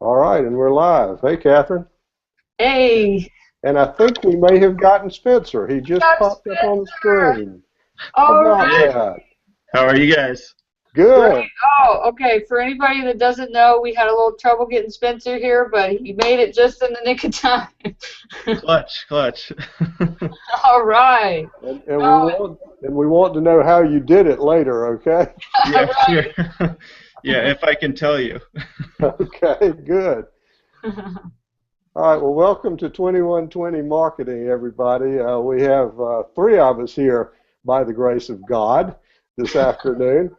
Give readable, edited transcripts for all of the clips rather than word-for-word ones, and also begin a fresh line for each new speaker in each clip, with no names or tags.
All right, and we're live. Hey, Catherine.
Hey,
And I think we may have gotten Spencer. He just
got
popped up on the
Spencer.
screen. How
All
about
right,
Hey,
that?
how are you guys?
great.
Good.
Oh, okay. For anybody that doesn't know, we had a little trouble getting Spencer here, but he made it just in the nick of time.
Clutch, clutch.
All right.
And we
No,
want to know how you did it later, okay?
Yeah, sure.
right.
Yeah, if I can tell you.
Okay, good. All right, well, welcome to 2120 Marketing, everybody. We have three of us here by the grace of God this afternoon.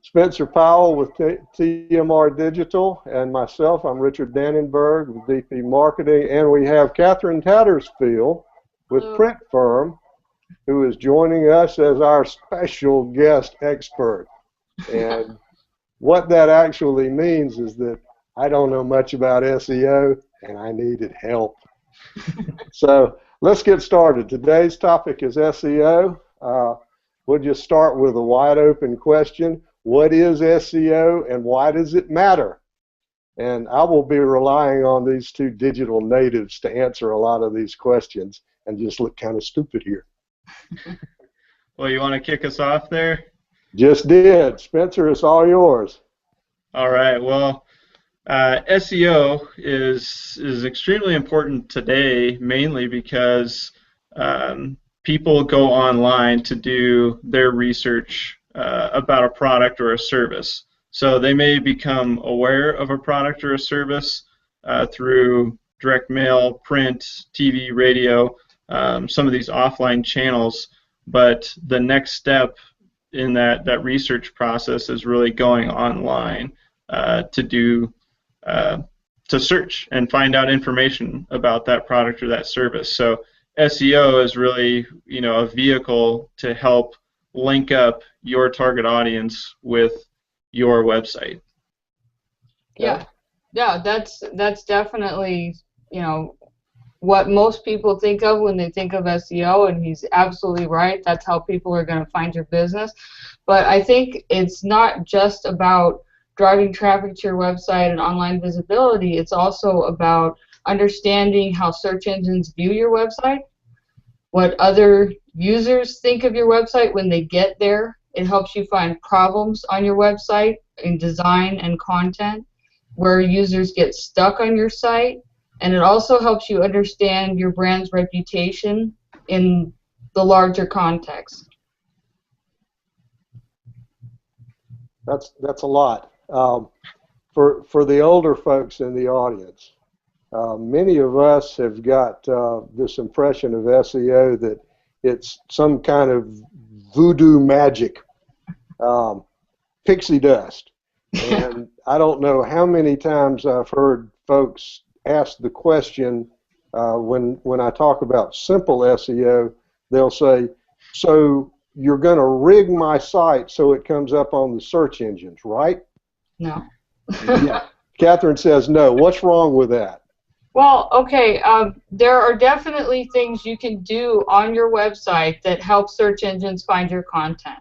Spencer Powell with TMR Digital, and myself, I'm Richard Dannenberg with VP Marketing, and we have Katherine Tatterfield with
Hello.
Print Firm, who is joining us as our special guest expert. And what that actually means is that I don't know much about SEO, and I needed help. So let's get started. Today's topic is SEO. We'll just start with a wide open question. What is SEO and why does it matter? And I will be relying on these two digital natives to answer a lot of these questions and just look kind of stupid here.
Well, you want to kick us off there?
Just did. Spencer, it's all yours.
All right. Well, SEO is extremely important today, mainly because people go online to do their research about a product or a service. So they may become aware of a product or a service through direct mail, print, TV, radio, some of these offline channels. But the next step in that research process is really going online to search and find out information about that product or that service. So SEO is really, a vehicle to help link up your target audience with your website.
Yeah, that's definitely, what most people think of when they think of SEO, and he's absolutely right. That's how people are going to find your business. But I think it's not just about driving traffic to your website and online visibility. It's also about understanding how search engines view your website, what other users think of your website when they get there. It helps you find problems on your website in design and content, where users get stuck on your site, and it also helps you understand your brand's reputation in the larger context.
That's a lot. For the older folks in the audience, many of us have got this impression of SEO that it's some kind of voodoo magic, pixie dust. And I don't know how many times I've heard folks ask the question when I talk about simple SEO, they'll say, so you're going to rig my site so it comes up on the search engines, right?
No.
Yeah. Catherine says no. What's wrong with that?
Well, okay, there are definitely things you can do on your website that help search engines find your content.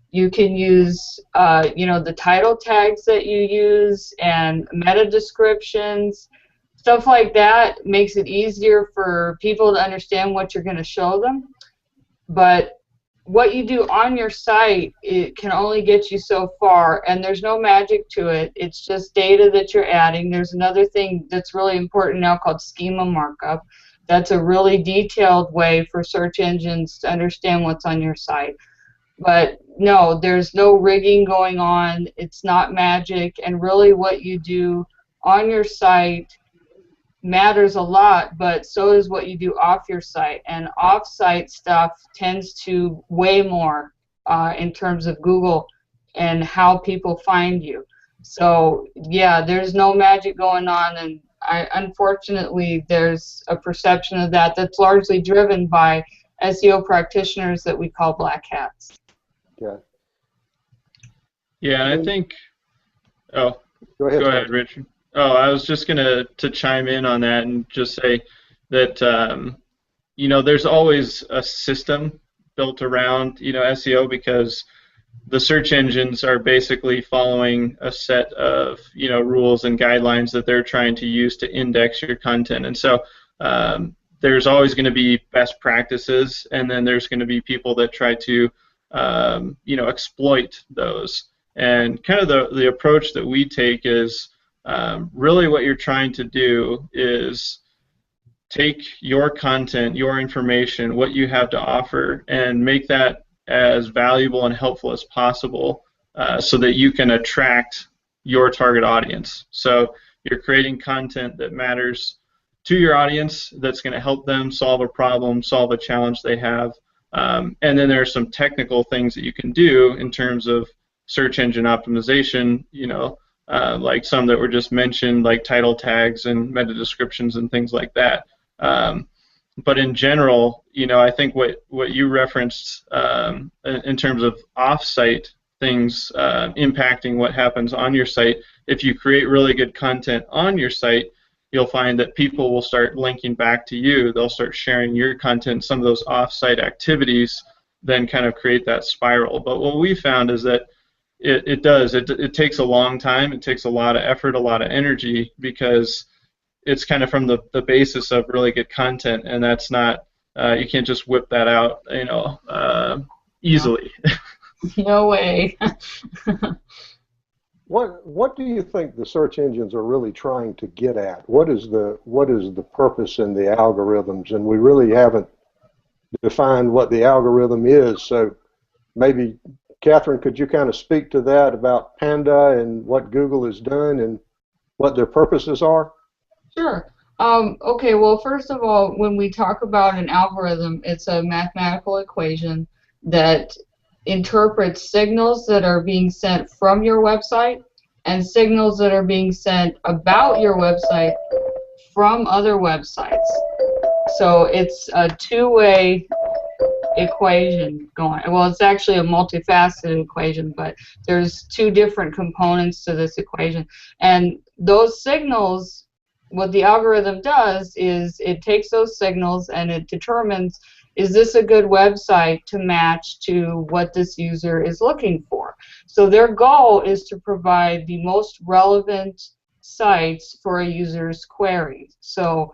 You can use, the title tags that you use and meta descriptions. Stuff like that makes it easier for people to understand what you're going to show them. But what you do on your site, it can only get you so far, and there's no magic to it. It's just data that you're adding. There's another thing that's really important now called schema markup. That's a really detailed way for search engines to understand what's on your site. But no, there's no rigging going on. It's not magic, and really what you do on your site matters a lot, but so is what you do off your site, and off-site stuff tends to weigh more in terms of Google and how people find you. So yeah, there's no magic going on, and unfortunately there's a perception of that that's largely driven by SEO practitioners that we call black hats.
Okay.
Yeah, and I think. Oh,
Go ahead,
go ahead, Richard. Oh, I was just going to chime in on that and just say that, there's always a system built around, SEO because the search engines are basically following a set of rules and guidelines that they're trying to use to index your content. And so there's always going to be best practices, and then there's going to be people that try to exploit those. And kind of the approach that we take is really what you're trying to do is take your content, your information, what you have to offer, and make that as valuable and helpful as possible so that you can attract your target audience. So you're creating content that matters to your audience, that's going to help them solve a problem, solve a challenge they have. And then there are some technical things that you can do in terms of search engine optimization, like some that were just mentioned, like title tags and meta descriptions and things like that. But in general, I think what you referenced in terms of off-site things impacting what happens on your site, if you create really good content on your site, you'll find that people will start linking back to you. They'll start sharing your content. Some of those off-site activities then kind of create that spiral. But what we found is that it takes a long time. It takes a lot of effort, a lot of energy, because it's kind of from the basis of really good content, and that's not you can't just whip that out easily.
No way.
What do you think the search engines are really trying to get at? What is the purpose in the algorithms? And we really haven't defined what the algorithm is. So maybe, Katherine, could you kind of speak to that about Panda and what Google has done and what their purposes are?
Sure. Okay, well, first of all, when we talk about an algorithm, it's a mathematical equation that interprets signals that are being sent from your website and signals that are being sent about your website from other websites. So it's a two-way equation going. Well, it's actually a multifaceted equation, but there's two different components to this equation. And those signals, what the algorithm does is it takes those signals and it determines, is this a good website to match to what this user is looking for? So their goal is to provide the most relevant sites for a user's query. So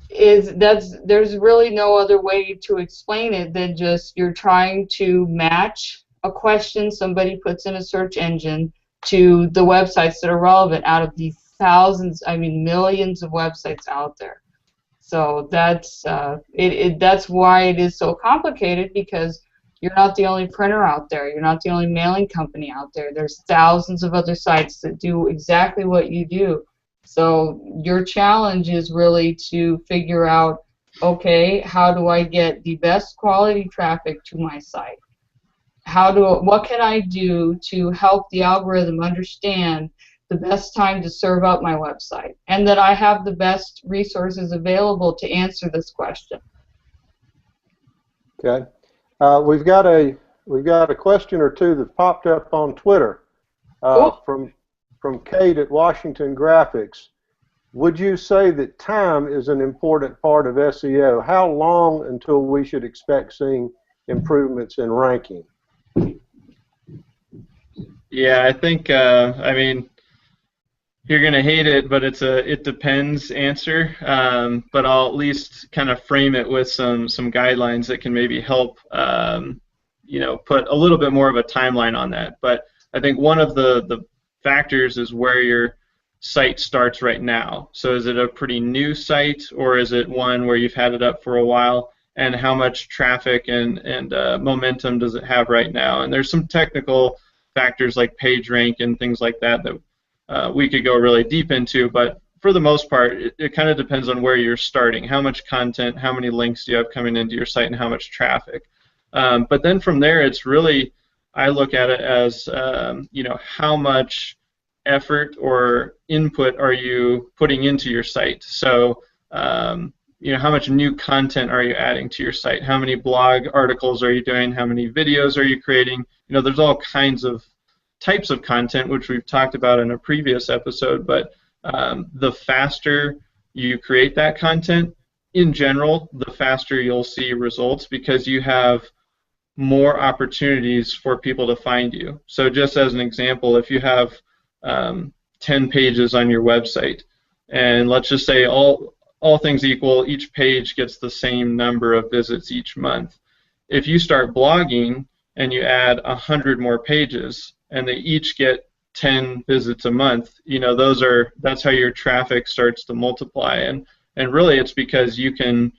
there's really no other way to explain it than just you're trying to match a question somebody puts in a search engine to the websites that are relevant out of the thousands, millions of websites out there. So that's that's why it is so complicated, because you're not the only printer out there. You're not the only mailing company out there. There's thousands of other sites that do exactly what you do. So your challenge is really to figure out, okay, how do I get the best quality traffic to my site? What can I do to help the algorithm understand the best time to serve up my website, and that I have the best resources available to answer this question?
Okay, we've got a question or two that popped up on Twitter
Cool.
from Kate at Washington Graphics. Would you say that time is an important part of SEO? How long until we should expect seeing improvements in ranking?
Yeah, I think you're going to hate it, but it's a it depends answer. But I'll at least kind of frame it with some guidelines that can maybe help put a little bit more of a timeline on that. But I think one of the factors is where your site starts right now. So is it a pretty new site, or is it one where you've had it up for a while? And how much traffic and momentum does it have right now? And there's some technical factors like page rank and things like that we could go really deep into, but for the most part, it kind of depends on where you're starting. How much content, how many links do you have coming into your site, and how much traffic. But then from there, it's really, I look at it as, how much effort or input are you putting into your site? So, how much new content are you adding to your site? How many blog articles are you doing? How many videos are you creating? There's all kinds of types of content, which we've talked about in a previous episode, but the faster you create that content, in general, the faster you'll see results, because you have more opportunities for people to find you. So just as an example, if you have 10 pages on your website, and let's just say all things equal, each page gets the same number of visits each month. If you start blogging and you add 100 more pages and they each get 10 visits a month, that's how your traffic starts to multiply. And really it's because you can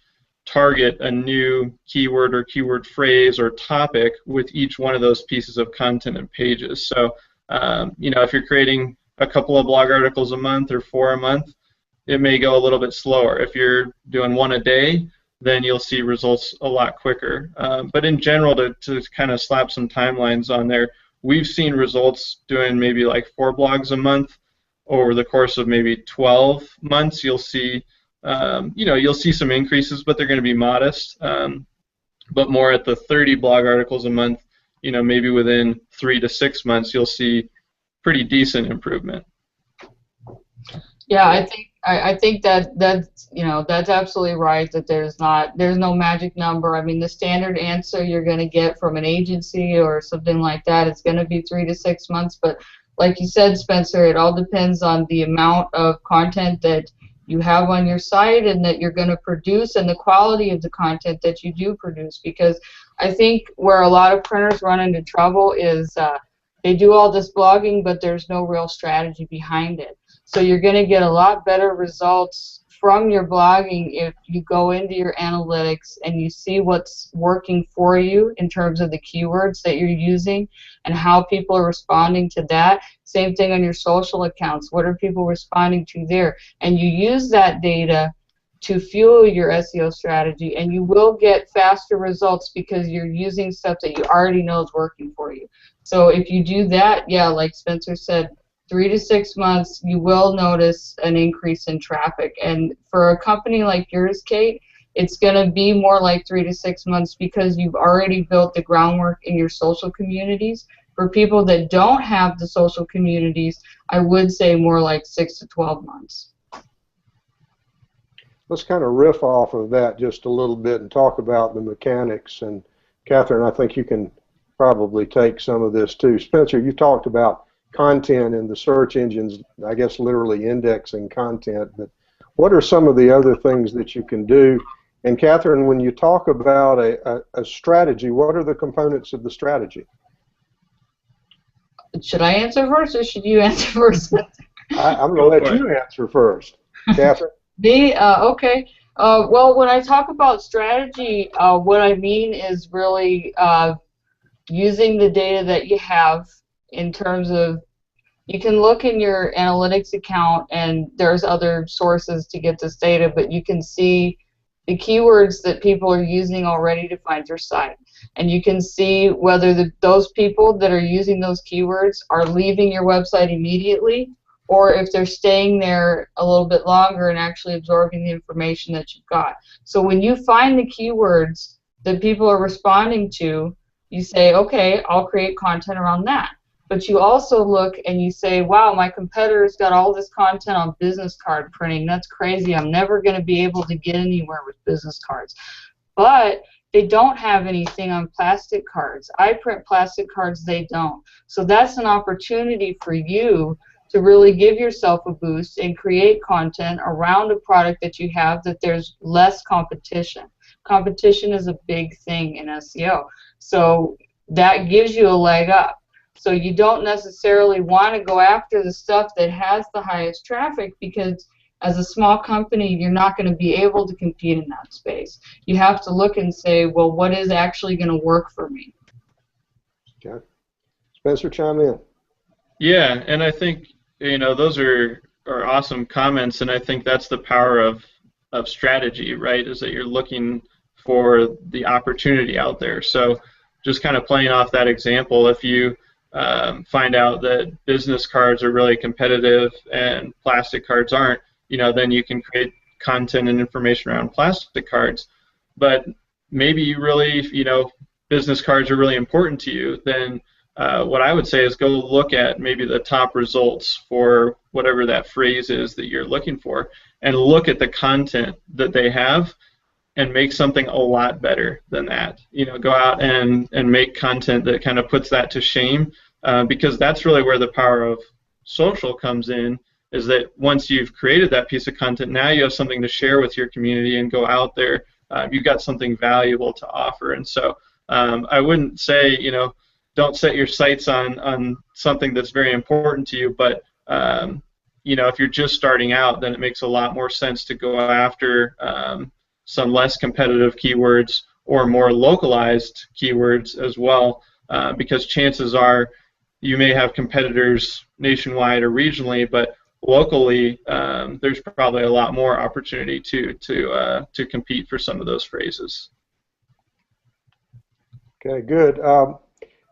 target a new keyword or keyword phrase or topic with each one of those pieces of content and pages. So if you're creating a couple of blog articles a month or 4 a month, it may go a little bit slower. If you're doing 1 a day, then you'll see results a lot quicker. But in general, to kind of slap some timelines on there, we've seen results doing maybe like 4 blogs a month. Over the course of maybe 12 months, you'll see you'll see some increases, but they're going to be modest. But more at the 30 blog articles a month, maybe within 3 to 6 months, you'll see pretty decent improvement.
Yeah, I think that's absolutely right, that there's no magic number. I mean, the standard answer you're going to get from an agency or something like that, it's going to be 3 to 6 months. But like you said, Spencer, it all depends on the amount of content that you have on your site and that you're going to produce, and the quality of the content that you do produce. Because I think where a lot of printers run into trouble is they do all this blogging, but there's no real strategy behind it. So you're going to get a lot better results from your blogging if you go into your analytics and you see what's working for you in terms of the keywords that you're using and how people are responding to that. Same thing on your social accounts. What are people responding to there? And you use that data to fuel your SEO strategy, and you will get faster results because you're using stuff that you already know is working for you. So if you do that, yeah, like Spencer said, 3 to 6 months, you will notice an increase in traffic. And for a company like yours, Kate, it's going to be more like 3 to 6 months because you've already built the groundwork in your social communities. For people that don't have the social communities, I would say more like 6 to 12 months.
Let's kind of riff off of that just a little bit and talk about the mechanics. And Catherine, I think you can probably take some of this too. Spencer, you talked about content and the search engines, I guess literally indexing content, but what are some of the other things that you can do? And Catherine, when you talk about a strategy, what are the components of the strategy?
Should I answer first or should you answer first?
I'm going to let you answer first. Catherine?
Me? Okay. Well, when I talk about strategy, what I mean is really using the data that you have in terms of, you can look in your analytics account and there's other sources to get this data, but you can see the keywords that people are using already to find your site. And you can see whether those people that are using those keywords are leaving your website immediately, or if they're staying there a little bit longer and actually absorbing the information that you've got. So when you find the keywords that people are responding to, you say, okay, I'll create content around that. But you also look and you say, wow, my competitor's got all this content on business card printing. That's crazy. I'm never going to be able to get anywhere with business cards. But they don't have anything on plastic cards. I print plastic cards, they don't. So that's an opportunity for you to really give yourself a boost and create content around a product that you have that there's less competition. Competition is a big thing in SEO. So that gives you a leg up. So you don't necessarily want to go after the stuff that has the highest traffic, because as a small company, you're not going to be able to compete in that space. You have to look and say, well, what is actually going to work for me?
Okay. Spencer, chime in.
Yeah, and I think, those are awesome comments, and I think that's the power of strategy, right, is that you're looking for the opportunity out there. So just kind of playing off that example, if you find out that business cards are really competitive and plastic cards aren't, then you can create content and information around plastic cards. But maybe you really, business cards are really important to you, then what I would say is go look at maybe the top results for whatever that phrase is that you're looking for, and look at the content that they have, and make something a lot better than that. Go out and make content that kind of puts that to shame, because that's really where the power of social comes in, is that once you've created that piece of content, now you have something to share with your community and go out there. You've got something valuable to offer. And so I wouldn't say, don't set your sights on something that's very important to you, but if you're just starting out, then it makes a lot more sense to go after some less competitive keywords or more localized keywords as well, because chances are you may have competitors nationwide or regionally, but locally there's probably a lot more opportunity to compete for some of those phrases.
Okay, good.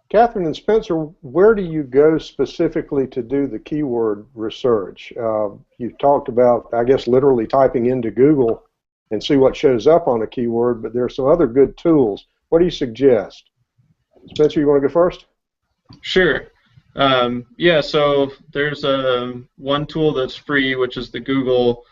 Katherine and Spencer, where do you go specifically to do the keyword research? You've talked about, I guess, literally typing into Google and see what shows up on a keyword, but there are some other good tools. What do you suggest? Spencer, you want to go first?
Sure. Yeah, so there's one tool that's free, which is the Google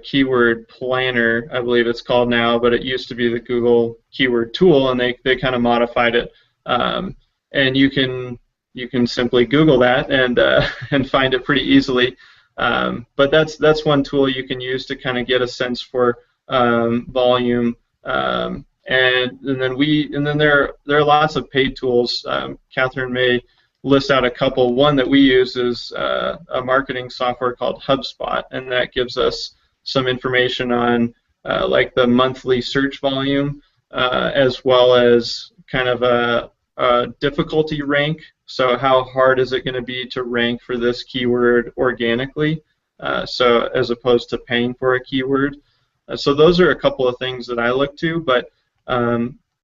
Keyword Planner, I believe it's called now, but it used to be the Google Keyword Tool, and they kind of modified it. And you can simply Google that and find it pretty easily. But that's one tool you can use to kind of get a sense for volume. And then there are lots of paid tools. Katherine may list out a couple. One that we use is a marketing software called HubSpot, and that gives us some information on like the monthly search volume, as well as kind of a difficulty rank. So how hard is it going to be to rank for this keyword organically, so as opposed to paying for a keyword. So those are a couple of things that I look to, but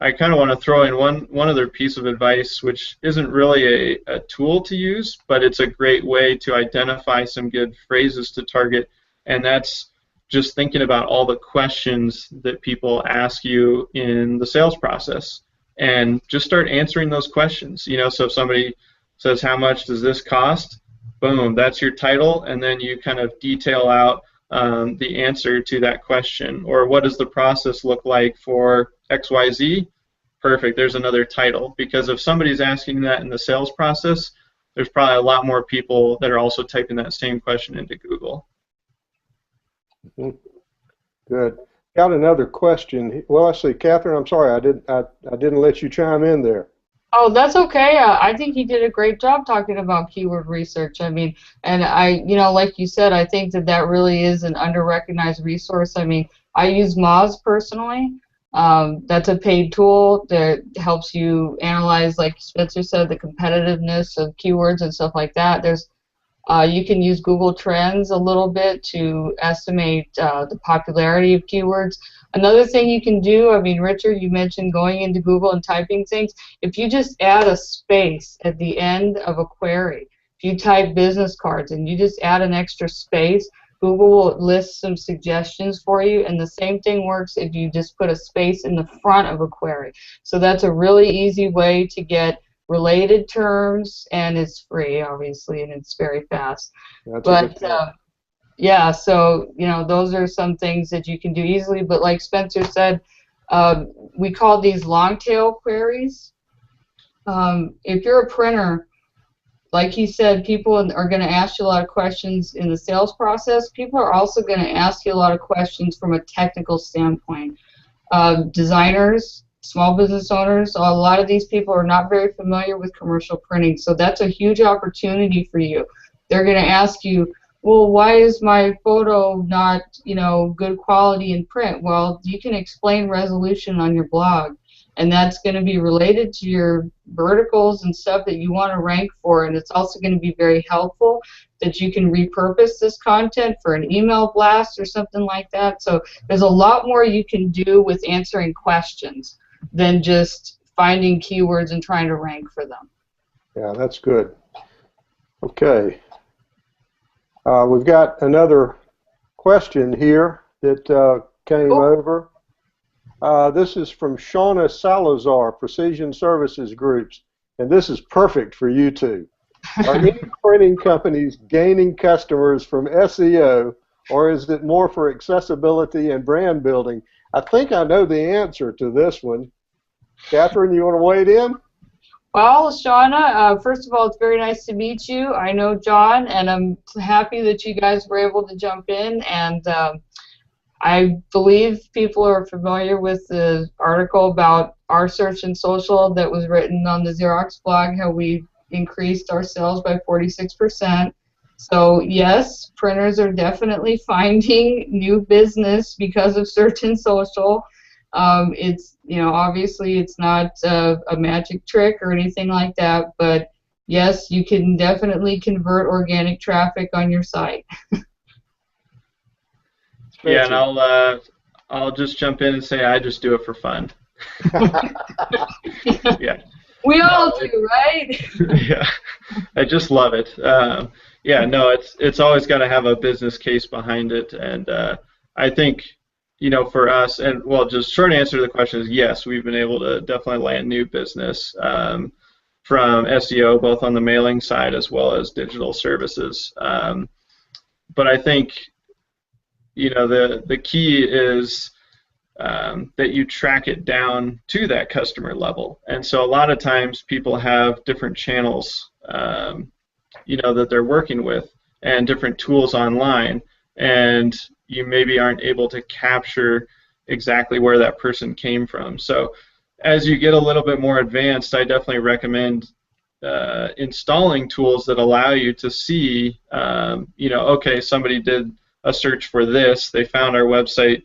I kind of want to throw in one other piece of advice, which isn't really a tool to use, but it's a great way to identify some good phrases to target, and that's just thinking about all the questions that people ask you in the sales process, and just start answering those questions. So if somebody says, how much does this cost? Boom, that's your title, and then you kind of detail out the answer to that question. Or what does the process look like for XYZ? Perfect, there's another title. Because if somebody's asking that in the sales process, there's probably a lot more people that are also typing that same question into Google.
Good. Got another question. Well, let's see, Katherine, I'm sorry, I didn't let you chime in there.
Oh, that's okay. I think he did a great job talking about keyword research. I mean, and like you said, I think that really is an under-recognized resource. I mean, I use Moz personally. That's a paid tool that helps you analyze, like Spencer said, the competitiveness of keywords and stuff like that. You can use Google Trends a little bit to estimate the popularity of keywords. Another thing you can do, I mean, Richard, you mentioned going into Google and typing things. If you just add a space at the end of a query, if you type business cards and you just add an extra space, Google will list some suggestions for you, and the same thing works if you just put a space in the front of a query. So that's a really easy way to get related terms, and it's free, obviously, and it's very fast. But yeah, so those are some things that you can do easily. But like Spencer said, we call these long-tail queries. If you're a printer, like he said, people are going to ask you a lot of questions in the sales process. People are also going to ask you a lot of questions from a technical standpoint. Designers, small business owners, a lot of these people are not very familiar with commercial printing, so that's a huge opportunity for you. They're going to ask you, well, why is my photo not, good quality in print? Well, you can explain resolution on your blog, and that's going to be related to your verticals and stuff that you want to rank for, and it's also going to be very helpful that you can repurpose this content for an email blast or something like that. So there's a lot more you can do with answering questions than just finding keywords and trying to rank for them.
Yeah, that's good. Okay. We've got another question here that came over. This is from Shauna Salazar, Precision Services Groups, and this is perfect for you two. Are any printing companies gaining customers from SEO, or is it more for accessibility and brand building? I think I know the answer to this one. Catherine, you want to wade in?
Well, Shauna, first of all, it's very nice to meet you. I know John, and I'm happy that you guys were able to jump in. And I believe people are familiar with the article about our search and social that was written on the Xerox blog, how we increased our sales by 46%. So yes, printers are definitely finding new business because of search and social. It's, obviously it's not a magic trick or anything like that, but yes, you can definitely convert organic traffic on your site.
Yeah, and I'll just jump in and say I just do it for fun. Yeah.
We all do, right?
Yeah, I just love it. Yeah, no, it's always got to have a business case behind it, and I think, for us, and well, just short answer to the question is yes, we've been able to definitely land new business from SEO, both on the mailing side as well as digital services. But I think, the key is that you track it down to that customer level. And so a lot of times people have different channels, that they're working with and different tools online, and you maybe aren't able to capture exactly where that person came from. So as you get a little bit more advanced, I definitely recommend installing tools that allow you to see, okay, somebody did a search for this, they found our website,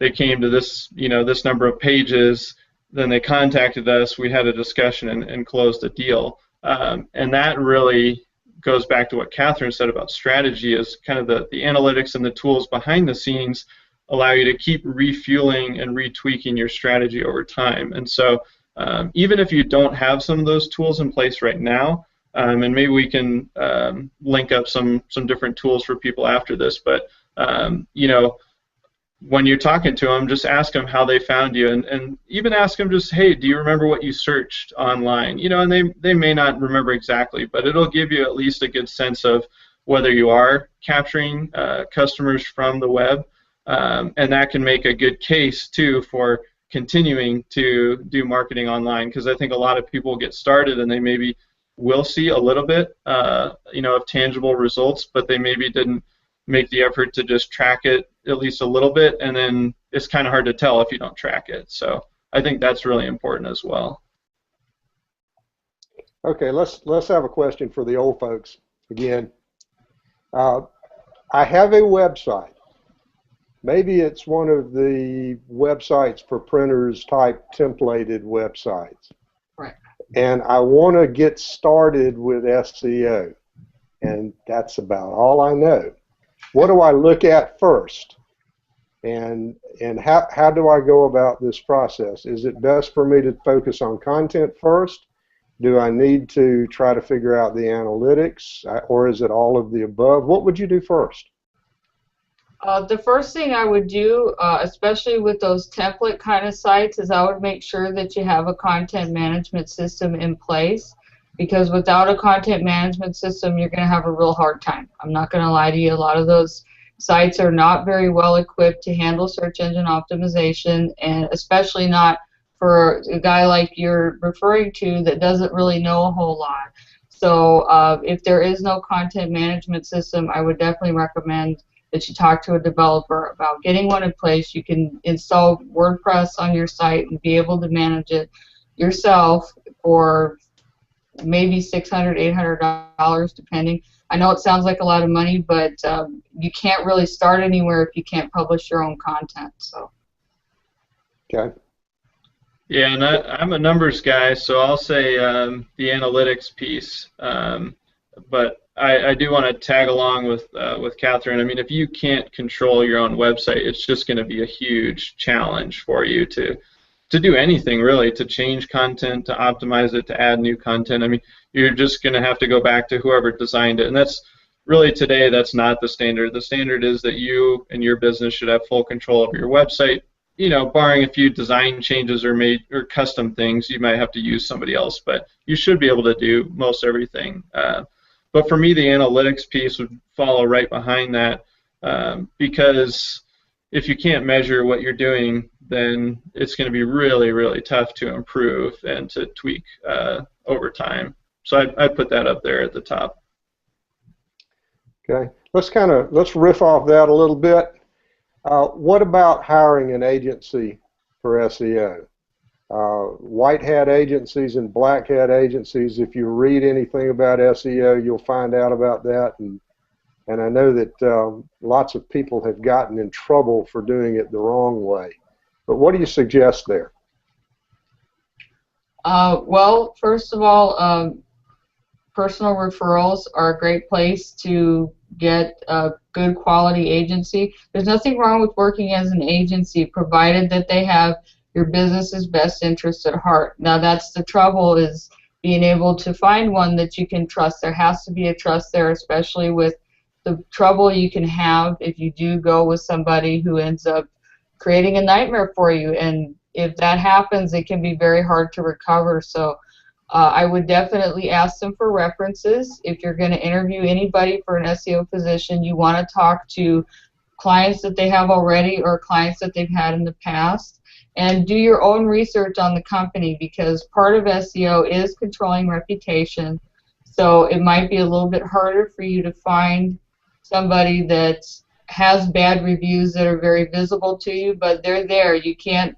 they came to this, this number of pages, then they contacted us, we had a discussion and closed a deal. And that really goes back to what Catherine said about strategy, is kind of the analytics and the tools behind the scenes allow you to keep refueling and retweaking your strategy over time. And so even if you don't have some of those tools in place right now, and maybe we can link up some different tools for people after this, but when you're talking to them, just ask them how they found you, and even ask them just, hey, do you remember what you searched online? And they may not remember exactly, but it'll give you at least a good sense of whether you are capturing customers from the web, and that can make a good case too for continuing to do marketing online, because I think a lot of people get started and they maybe will see a little bit of tangible results, but they maybe didn't make the effort to just track it at least a little bit, and then it's kind of hard to tell if you don't track it. So I think that's really important as well.
Okay, let's have a question for the old folks again. I have a website. Maybe it's one of the websites for printers type templated websites.
Right.
And I want to get started with SEO, and that's about all I know. What do I look at first? And how do I go about this process? Is it best for me to focus on content first? Do I need to try to figure out the analytics, or is it all of the above? What would you do first?
The first thing I would do, especially with those template kind of sites, is I would make sure that you have a content management system in place, because without a content management system, you're going to have a real hard time. I'm not going to lie to you. A lot of those sites are not very well equipped to handle search engine optimization, and especially not for a guy like you're referring to that doesn't really know a whole lot. So if there is no content management system, I would definitely recommend that you talk to a developer about getting one in place. You can install WordPress on your site and be able to manage it yourself for maybe $600, $800, depending. I know it sounds like a lot of money, but you can't really start anywhere if you can't publish your own content. So.
Okay.
Yeah, and I'm a numbers guy, so I'll say the analytics piece. But I do want to tag along with Catherine. I mean, if you can't control your own website, it's just going to be a huge challenge for you to do anything really, to change content, to optimize it, to add new content. I mean, you're just going to have to go back to whoever designed it, and that's really today. That's not the standard. The standard is that you and your business should have full control of your website. Barring a few design changes or custom things, you might have to use somebody else, but you should be able to do most everything. But for me, the analytics piece would follow right behind that, because if you can't measure what you're doing, then it's going to be really, really tough to improve and to tweak over time. So I'd put that up there at the top.
Okay, let's riff off that a little bit. What about hiring an agency for SEO? White hat agencies and black hat agencies. If you read anything about SEO, you'll find out about that. And I know that lots of people have gotten in trouble for doing it the wrong way. But what do you suggest there?
Well, first of all, personal referrals are a great place to get a good quality agency. There's nothing wrong with working as an agency, provided that they have your business's best interest at heart. Now, that's the trouble, is being able to find one that you can trust. There has to be a trust there, especially with the trouble you can have if you do go with somebody who ends up creating a nightmare for you. And if that happens, it can be very hard to recover. So I would definitely ask them for references. If you're going to interview anybody for an SEO position, you want to talk to clients that they have already or clients that they've had in the past. And do your own research on the company, because part of SEO is controlling reputation. So it might be a little bit harder for you to find somebody that has bad reviews that are very visible to you, but they're there. You can't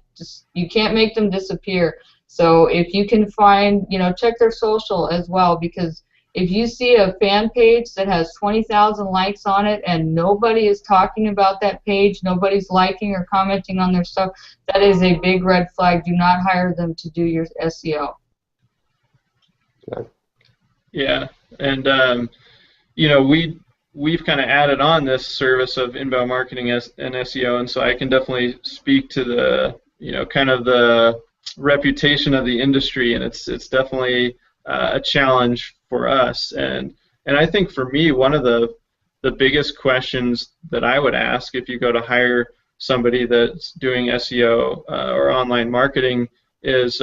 make them disappear. So if you can find, check their social as well, because if you see a fan page that has 20,000 likes on it and nobody is talking about that page, nobody's liking or commenting on their stuff, that is a big red flag. Do not hire them to do your SEO.
Okay.
Yeah, and we've kind of added on this service of inbound marketing and SEO, and so I can definitely speak to the kind of the reputation of the industry, and it's definitely a challenge for us. And I think for me, one of the biggest questions that I would ask if you go to hire somebody that's doing SEO or online marketing is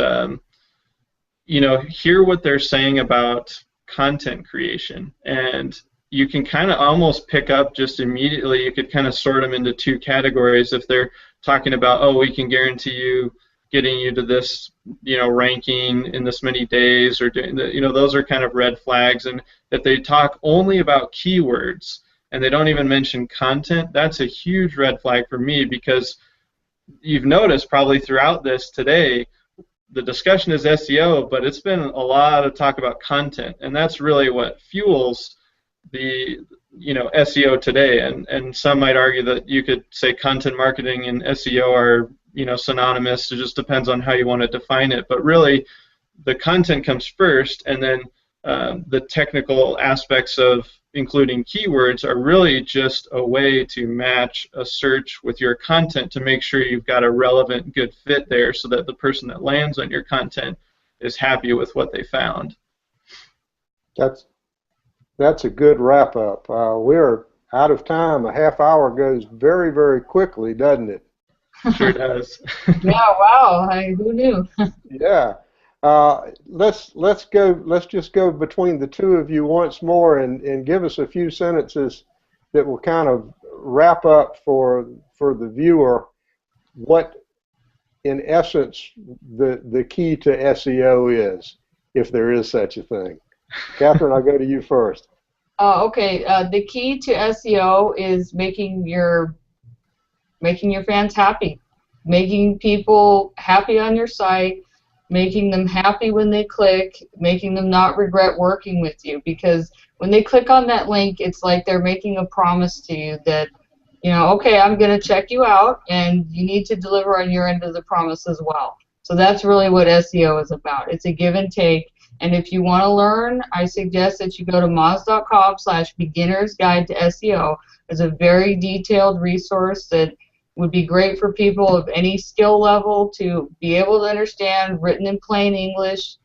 hear what they're saying about content creation. And you can kind of almost pick up just immediately, you could kind of sort them into two categories. If they're talking about, oh, we can guarantee you getting you to this, ranking in this many days, or doing those are kind of red flags. And if they talk only about keywords and they don't even mention content, that's a huge red flag for me, because you've noticed probably throughout this today, the discussion is SEO, but it's been a lot of talk about content, and that's really what fuels the SEO today. And some might argue that you could say content marketing and SEO are synonymous. It just depends on how you want to define it. But really, the content comes first, and then the technical aspects of including keywords are really just a way to match a search with your content to make sure you've got a relevant, good fit there, so that the person that lands on your content is happy with what they found.
That's a good wrap up. We're out of time. A half hour goes very, very quickly, doesn't it?
Sure does.
Yeah, wow. Who knew?
Yeah. Let's just go between the two of you once more and give us a few sentences that will kind of wrap up for the viewer what, in essence, the key to SEO is, if there is such a thing. Katherine, I'll go to you first.
Okay. The key to SEO is making your fans happy, making people happy on your site, making them happy when they click, making them not regret working with you, because when they click on that link, it's like they're making a promise to you that, okay, I'm going to check you out, and you need to deliver on your end of the promise as well. So that's really what SEO is about. It's a give and take. And if you want to learn, I suggest that you go to moz.com/beginner's guide to SEO. It's a very detailed resource that would be great for people of any skill level to be able to understand, written in plain English.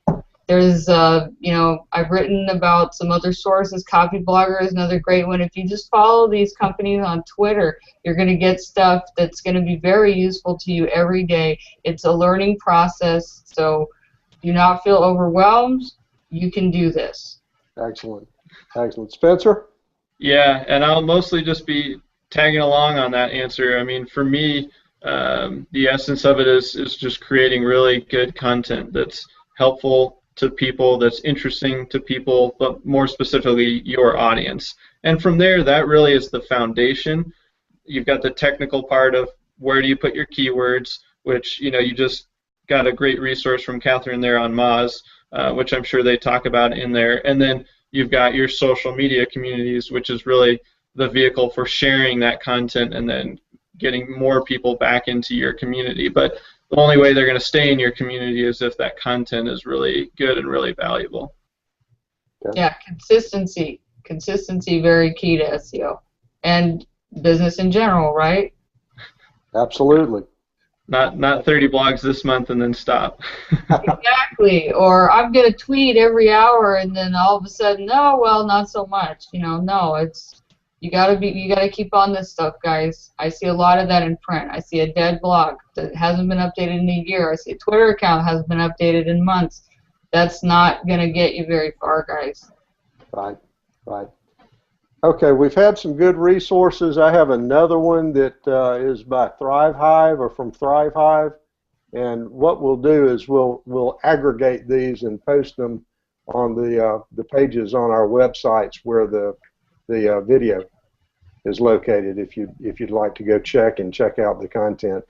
There's, I've written about some other sources. Copyblogger is another great one. If you just follow these companies on Twitter, you're going to get stuff that's going to be very useful to you every day. It's a learning process, so do not feel overwhelmed. You can do this.
Excellent. Excellent. Spencer?
Yeah, and I'll mostly just be tagging along on that answer, I mean, for me, the essence of it is just creating really good content that's helpful to people, that's interesting to people, but more specifically your audience. And from there, that really is the foundation. You've got the technical part of where do you put your keywords, which you just got a great resource from Katherine there on Moz, which I'm sure they talk about in there. And then you've got your social media communities, which is really the vehicle for sharing that content and then getting more people back into your community. But the only way they're going to stay in your community is if that content is really good and really valuable.
Yeah, consistency. Consistency, very key to SEO. And business in general, right?
Absolutely.
Not 30 blogs this month and then stop.
Exactly. Or I'm gonna tweet every hour and then all of a sudden, oh well, not so much. No, it's you gotta keep on this stuff, guys. I see a lot of that in print. I see a dead blog that hasn't been updated in a year. I see a Twitter account hasn't been updated in months. That's not gonna get you very far, guys.
Right. Okay, we've had some good resources. I have another one that is by ThriveHive or from ThriveHive, and what we'll do is we'll aggregate these and post them on the pages on our websites where the video is located. If you'd like to go check out the content.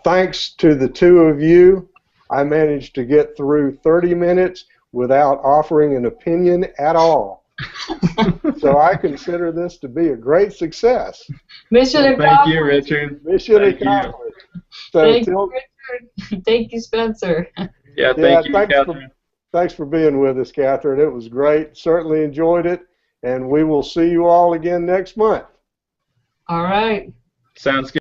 Thanks to the two of you, I managed to get through 30 minutes without offering an opinion at all. So I consider this to be a great success.
Mission accomplished.
Thank you, Richard.
Mission accomplished. So
thank you, Richard. Thank you, Spencer.
Yeah, thank you, Katherine.
Thanks for being with us, Katherine. It was great. Certainly enjoyed it. And we will see you all again next month.
All right.
Sounds good.